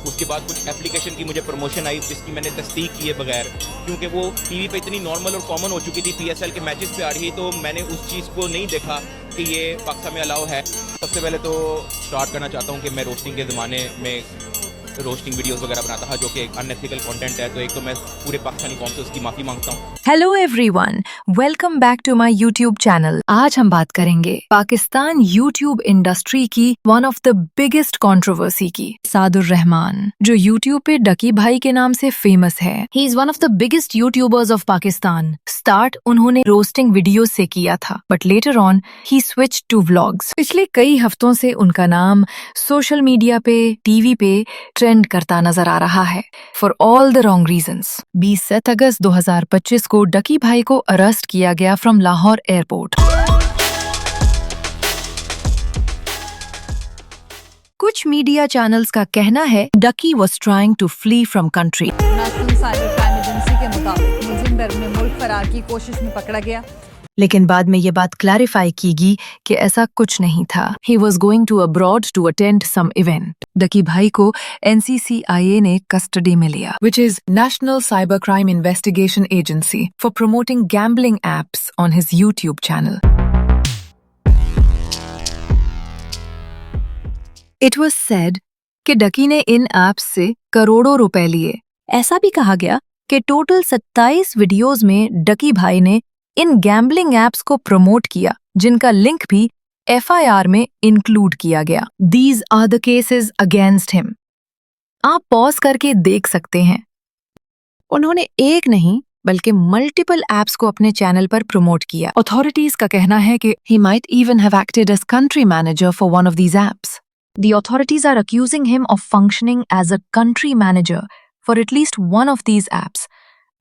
उसके बाद कुछ एप्लीकेशन की मुझे प्रमोशन आई जिसकी मैंने तस्दीक किए बगैर, क्योंकि वो टीवी पे इतनी नॉर्मल और कॉमन हो चुकी थी, पीएसएल के मैचेस पे आ रही, तो मैंने उस चीज़ को नहीं देखा कि ये पाकिस्तान में अलाउ है। सबसे पहले तो स्टार्ट करना चाहता हूँ कि मैं रोस्टिंग के ज़माने में रोस्टिंग वीडियोस वगैरह बनाता था जो कि एक अनएथिकल कंटेंट है, तो एक तो मैं पूरे पाकिस्तानी कौम से उसकी माफ़ी मांगता हूँ। Hello everyone, welcome back to my YouTube channel. आज हम बात करेंगे पाकिस्तान यूट्यूब इंडस्ट्री की one of the biggest controversy की, सादुर रहमान, जो यूट्यूब पे डकी भाई के नाम से फेमस है। He is one of the biggest YouTubers of Pakistan. Start उन्होंने रोस्टिंग वीडियो से किया था, but later on he switch to vlogs. पिछले कई हफ्तों से उनका नाम सोशल मीडिया पे, टीवी पे ट्रेंड करता नजर आ रहा है, for all the wrong reasons. 20 अगस्त 2025 को डकी भाई को अरेस्ट किया गया फ्रॉम लाहौर एयरपोर्ट। कुछ मीडिया चैनल्स का कहना है Ducky was trying to flee from country. National cyber crime agency के मुताबिक मुलजिम बैरून मुल्क फरार की कोशिश में पकड़ा गया। लेकिन बाद में ये बात क्लैरिफाई कीगी कि ऐसा कुछ नहीं था। He was going to abroad to attend some event. Ducky भाई को NCCIA ने कस्टडी में लिया, which is national cyber crime investigation agency, for promoting gambling apps on his YouTube channel. It was said कि डकी ने इन एप्स से करोड़ों रुपए लिए। ऐसा भी कहा गया कि टोटल 27 वीडियोज में डकी भाई ने इन गैम्बलिंग एप्स को प्रमोट किया, जिनका लिंक भी FIR में इंक्लूड किया गया। These are the cases against him. आप पॉज करके देख सकते हैं। उन्होंने एक नहीं बल्कि मल्टीपल एप्स को अपने चैनल पर प्रमोट किया। अथॉरिटीज का कहना है कि he might even have acted as country manager for one of these apps. The authorities are accusing him of functioning as a country manager for at least one of these apps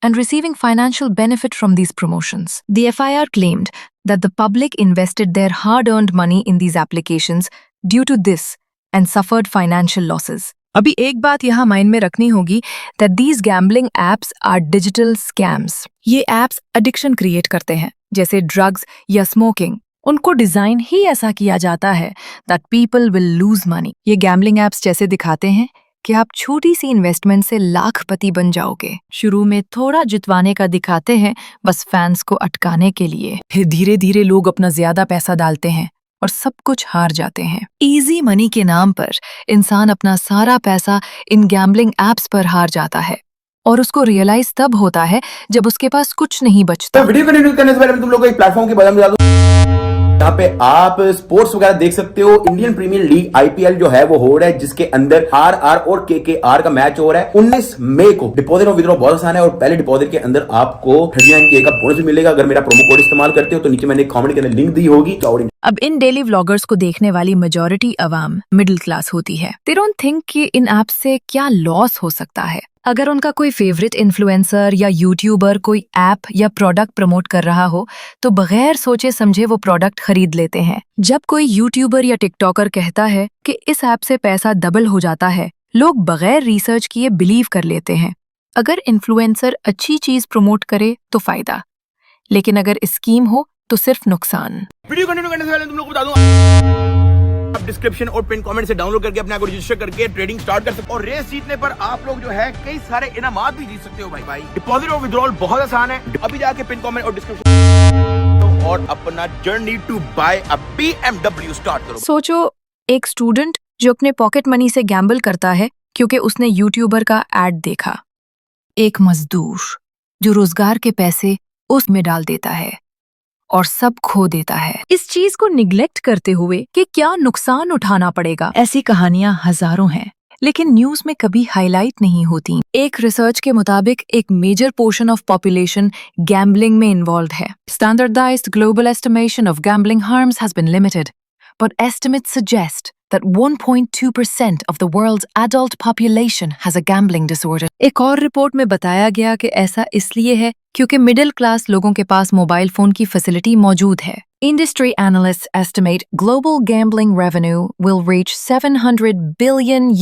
and receiving financial benefit from these promotions. The FIR claimed that the public invested their hard-earned money in these applications due to this and suffered financial losses. अभी एक बात यहाँ mind में रखनी होगी that these gambling apps are digital scams. ये apps addiction create करते हैं, जैसे ड्रग्स या स्मोकिंग। उनको डिजाइन ही ऐसा किया जाता है that people will lose money. ये गैम्बलिंग एप्स जैसे दिखाते हैं कि आप छोटी सी इन्वेस्टमेंट से लाखपति बन जाओगे। शुरू में थोड़ा जितवाने का दिखाते हैं, बस फैंस को अटकाने के लिए। फिर धीरे धीरे लोग अपना ज्यादा पैसा डालते हैं और सब कुछ हार जाते हैं। इजी मनी के नाम पर इंसान अपना सारा पैसा इन गैम्बलिंग एप्स पर हार जाता है और उसको रियलाइज तब होता है जब उसके पास कुछ नहीं बचता। तो वीडियो कंटिन्यू करने से पहले तुम लोगों को एक प्लेटफॉर्म के बारे में बता दूं। यहाँ पे आप स्पोर्ट्स वगैरह देख सकते हो। इंडियन प्रीमियर लीग IPL जो है वो हो रहा है, जिसके अंदर RR और KKR का मैच हो रहा है। 19 मई को डिपॉजिट और विड्रॉ बहुत आसान है और पहले डिपॉजिट के अंदर आपको 39K का बोनस भी मिलेगा अगर मेरा प्रोमो कोड इस्तेमाल करते हो। तो नीचे मैंने कमेंट के अंदर लिंक दी होगी। अब इन डेली व्लॉगर्स को देखने वाली मेजॉरिटी अवाम मिडिल क्लास होती है। दे डोंट थिंक कि इन ऐप्स से क्या लॉस हो सकता है। अगर उनका कोई फेवरेट इन्फ्लुएंसर या यूट्यूबर कोई ऐप या प्रोडक्ट प्रमोट कर रहा हो तो बगैर सोचे समझे वो प्रोडक्ट खरीद लेते हैं। जब कोई यूट्यूबर या टिकटॉकर कहता है कि इस ऐप से पैसा डबल हो जाता है, लोग बगैर रिसर्च किए बिलीव कर लेते हैं। अगर इन्फ्लुएंसर अच्छी चीज प्रमोट करे तो फायदा, लेकिन अगर स्कीम हो तो सिर्फ नुकसान। वीडियो कंटिन्यू करने से पहले तुम लोग को बता दूं, आप डिस्क्रिप्शन और पिन कमेंट से डाउनलोड करके अपने आप को रजिस्टर करके ट्रेडिंग स्टार्ट कर सकते हो और रेस जीतने पर आप लोग जो है कई सारे इनामात भी जीत सकते हो। भाई डिपॉजिट और विड्रॉल बहुत आसान है। अभी जाके पिन कमेंट और डिस्क्रिप्शन और अपना journey to buy a BMW start करो। सोचो, एक स्टूडेंट जो अपने पॉकेट मनी से गैम्बल करता है क्योंकि उसने यूट्यूबर का एड देखा। एक मजदूर जो रोजगार के पैसे उसमें डाल देता है और सब खो देता है। इस चीज को निग्लेक्ट करते हुए कि क्या नुकसान उठाना पड़ेगा। ऐसी कहानियां हजारों हैं, लेकिन न्यूज में कभी हाईलाइट नहीं होती। एक रिसर्च के मुताबिक एक major portion of population gambling में इन्वॉल्व है। Standardised global estimation of gambling harms has been limited, but estimates suggest that 1.2% of the world's adult population has a gambling disorder. एक और रिपोर्ट में बताया गया कि ऐसा इसलिए है क्योंकि मिडिल क्लास लोगों के पास मोबाइल फोन की फैसिलिटी मौजूद है। Industry analysts estimate global gambling revenue will reach $700 billion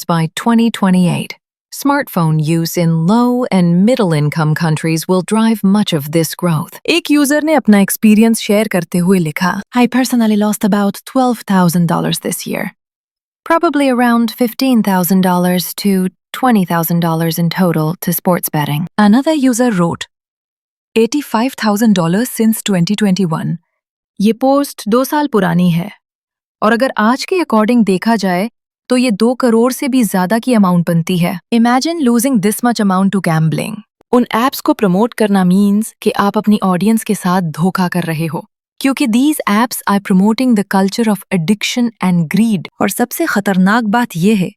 by 2028. Smartphone use in low and middle income countries will drive much of this growth. एक यूजर ने अपना एक्सपीरियंस शेयर करते हुए लिखा, I personally lost about $12,000 this year. probably around $15,000 to $20,000 in total to sports betting. Another user wrote, $85,000 since 2021. ये post 2 साल पुरानी है और अगर आज के अकॉर्डिंग देखा जाए तो ये 2 करोड़ से भी ज्यादा की अमाउंट बनती है। Imagine losing this much amount to gambling. उन एप्स को प्रमोट करना मीन्स कि आप अपनी ऑडियंस के साथ धोखा कर रहे हो, क्योंकि these apps are promoting the culture of addiction and greed. और सबसे खतरनाक बात यह है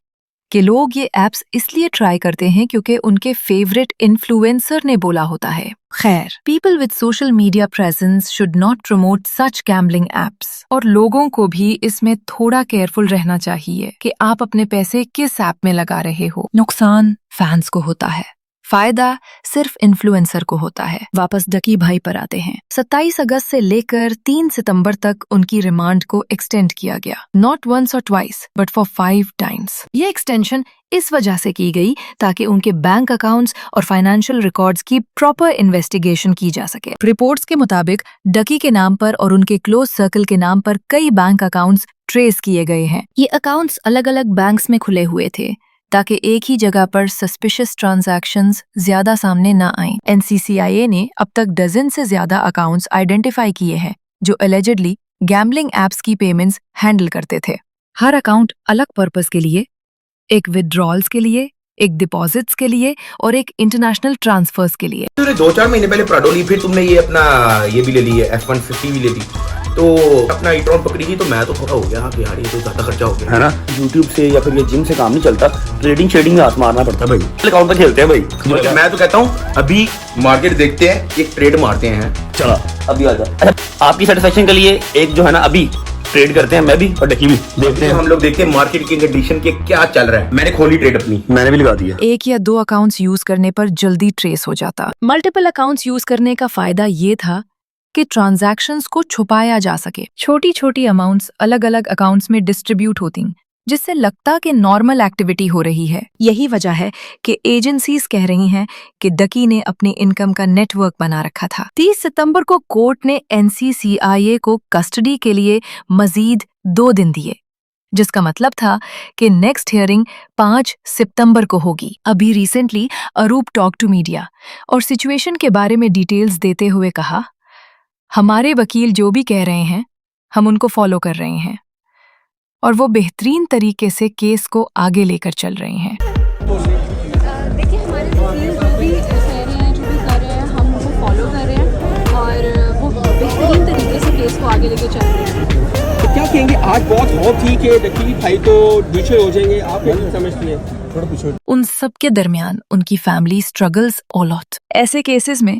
कि लोग ये एप्स इसलिए ट्राई करते हैं क्योंकि उनके फेवरेट इन्फ्लुएंसर ने बोला होता है। खैर, people with social media presence should not promote such gambling apps. और लोगों को भी इसमें थोड़ा केयरफुल रहना चाहिए कि आप अपने पैसे किस ऐप में लगा रहे हो। नुकसान फैंस को होता है, फायदा सिर्फ इन्फ्लुएंसर को होता है। वापस डकी भाई पर आते हैं। 27 अगस्त से लेकर 3 सितंबर तक उनकी रिमांड को एक्सटेंड किया गया, नॉट वंस और ट्वाइस बट फॉर 5 टाइम्स। ये एक्सटेंशन इस वजह से की गई ताकि उनके बैंक अकाउंट्स और फाइनेंशियल रिकॉर्ड्स की प्रॉपर इन्वेस्टिगेशन की जा सके। रिपोर्ट्स के मुताबिक डकी के नाम पर और उनके क्लोज सर्कल के नाम पर कई बैंक अकाउंट्स ट्रेस किए गए हैं। ये अकाउंट्स अलग अलग बैंक्स में खुले हुए थे ताकि एक ही जगह पर सस्पिशियस ट्रांजैक्शंस ज्यादा सामने न आएं। NCCIA ने अब तक डजन से ज्यादा अकाउंट्स आइडेंटिफाई किए हैं जो एलिजिडली गैम्बलिंग एप्स की पेमेंट्स हैंडल करते थे। हर अकाउंट अलग पर्पस के लिए, एक विड्रॉल्स के लिए, एक डिपॉजिट्स के लिए और एक इंटरनेशनल ट्रांसफर्स के लिए। तुमने 2-4 महीने पहले प्राडो ली, फिर तुमने ये अपना ये भी ले ली है, F-150 भी ले ली, तो अपना e-tron पकड़ी थी। तो मैं तो थोड़ा हो गया कि यार ये तो ज्यादा खर्चा हो गया है ना। YouTube से या फिर ये जिम से काम नहीं चलता, ट्रेडिंग शेडिंग में हाथ मारना पड़ता है भाई। अकाउंट पे खेलते हैं भाई। मैं तो कहता हूँ अभी मार्केट देखते हैं, एक ट्रेड मारते हैं। चलो अभी आ जा। अच्छा, आपकी सेटिस्फेक्शन के लिए एक जो है ना अभी ट्रेड करते हैं, मैं भी और डकी भी देखते हैं। हम लोग देखते हैं मार्केट की कंडीशन के क्या चल रहा है। मैंने खोली ट्रेड अपनी, मैंने भी लगा दिया। 1 या 2 अकाउंट्स यूज करने पर जल्दी ट्रेस हो जाता। मल्टीपल अकाउंट्स यूज करने का फायदा ये था कि ट्रांजैक्शंस को छुपाया जा सके। छोटी छोटी अमाउंट्स अलग अलग अकाउंट्स में डिस्ट्रीब्यूट होती, जिससे लगता कि नॉर्मल एक्टिविटी हो रही है। यही वजह है कि एजेंसीज कह रही हैं कि डकी ने अपनी इनकम का नेटवर्क बना रखा था। 30 सितंबर को कोर्ट ने NCCIA को कस्टडी के लिए मजीद 2 दिन दिए, जिसका मतलब था कि नेक्स्ट हियरिंग 5 सितंबर को होगी। अभी recently Arup talk to media और सिचुएशन के बारे में डिटेल्स देते हुए कहा, हमारे वकील जो भी कह रहे हैं हम उनको फॉलो कर रहे हैं और वो बेहतरीन तरीके से केस को आगे लेकर चल रहे हैं। देखिए, हमारे वकील जो भी कह रहे हैं, जो भी कर रहे हैं, हम उनको फॉलो कर रहे हैं और वो बेहतरीन तरीके से केस को आगे लेकर चल रहे हैं। तो क्या कहेंगे, आज बहुत होप थी कि डकी भाई तो पीछे हो जाएंगे, आप नहीं समझती हैं? थोड़ा पीछे। उन सब के दरमियान उनकी फैमिली स्ट्रगल्स ऑलॉट। ऐसे केसेस में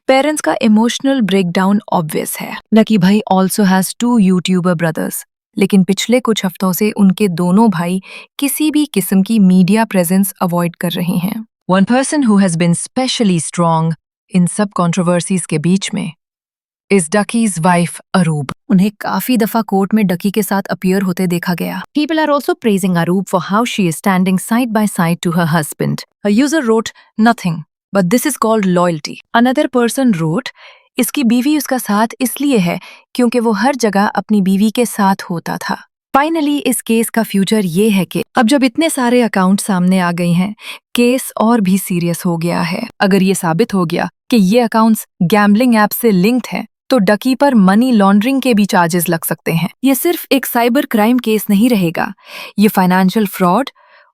पेरेंट्स का इमोशनल ब्रेकडाउन ऑब्वियस है। डकी भाई ऑल्सो हैज 2 यूट्यूबर ब्रदर्स, लेकिन पिछले कुछ हफ्तों से उनके दोनों भाई किसी भी किस्म की मीडिया प्रेजेंस अवॉइड कर रहे हैं। One person who has been specially strong इन सब कंट्रोवर्सीज के बीच में इज डकीज वाइफ अरूप। उन्हें काफी दफा कोर्ट में डकी के साथ अपीयर होते देखा गया। People are also praising Arup for how she is standing side by side to her husband. A user wrote, "Nothing, but this is called loyalty." Another person wrote, इसकी बीवी उसका साथ इसलिए है क्योंकि वो हर जगह अपनी बीवी के साथ होता था। फाइनली इस केस का फ्यूचर ये है कि अब जब इतने सारे अकाउंट सामने आ गए हैं, केस और भी सीरियस हो गया है। अगर ये साबित हो गया कि ये अकाउंट्स गैम्बलिंग ऐप से लिंक्ड हैं, तो डकी पर मनी लॉन्ड्रिंग के भी चार्जेस लग सकते हैं। ये सिर्फ एक साइबर क्राइम केस नहीं रहेगा, ये फाइनेंशियल फ्रॉड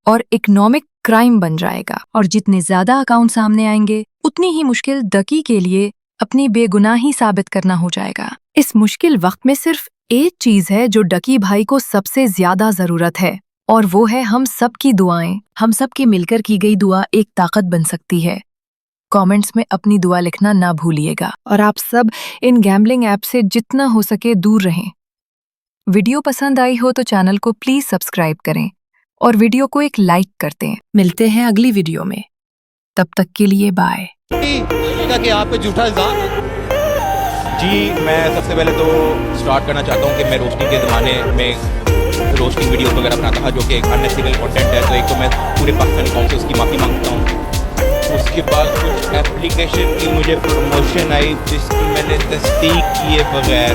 और इकोनॉमिक क्राइम बन जाएगा। और जितने ज्यादा अकाउंट सामने आएंगे, उतनी ही मुश्किल डकी के लिए अपनी बेगुनाही साबित करना हो जाएगा। इस मुश्किल वक्त में सिर्फ एक चीज है जो डकी भाई को सबसे ज्यादा जरूरत है, और वो है हम सब की दुआएं। हम सब की मिलकर की गई दुआ एक ताकत बन सकती है। कमेंट्स में अपनी दुआ लिखना ना भूलिएगा और आप सब इन गैम्बलिंग ऐप से जितना हो सके दूर रहें। वीडियो पसंद आई हो तो चैनल को प्लीज सब्सक्राइब करें और वीडियो को एक लाइक करते हैं। मिलते हैं अगली वीडियो में, तब तक के लिए बाय। कि आप पे झूठा इल्जाम है। जी, मैं सबसे पहले तो स्टार्ट करना चाहता हूँ कि मैं रोशनी के ज़माने में रोशनी वीडियोस वगैरह बनाता था जो कि एक अनएथिकल कंटेंट है। तो एक तो मैं पूरे पाकिस्तानी कौम से उसकी माफ़ी मांगता हूँ। उसके बाद कुछ एप्लीकेशन की मुझे प्रमोशन आई जिसकी मैंने तस्दीक किए बगैर,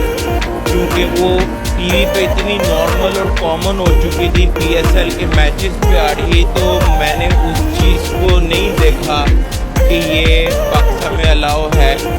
क्योंकि वो टीवी पे इतनी नॉर्मल और कॉमन हो चुकी थी पीएसएल के मैचेस पे आ रही, तो मैंने उस चीज़ को नहीं देखा कि ये पाकिस्तान में अलाउ है।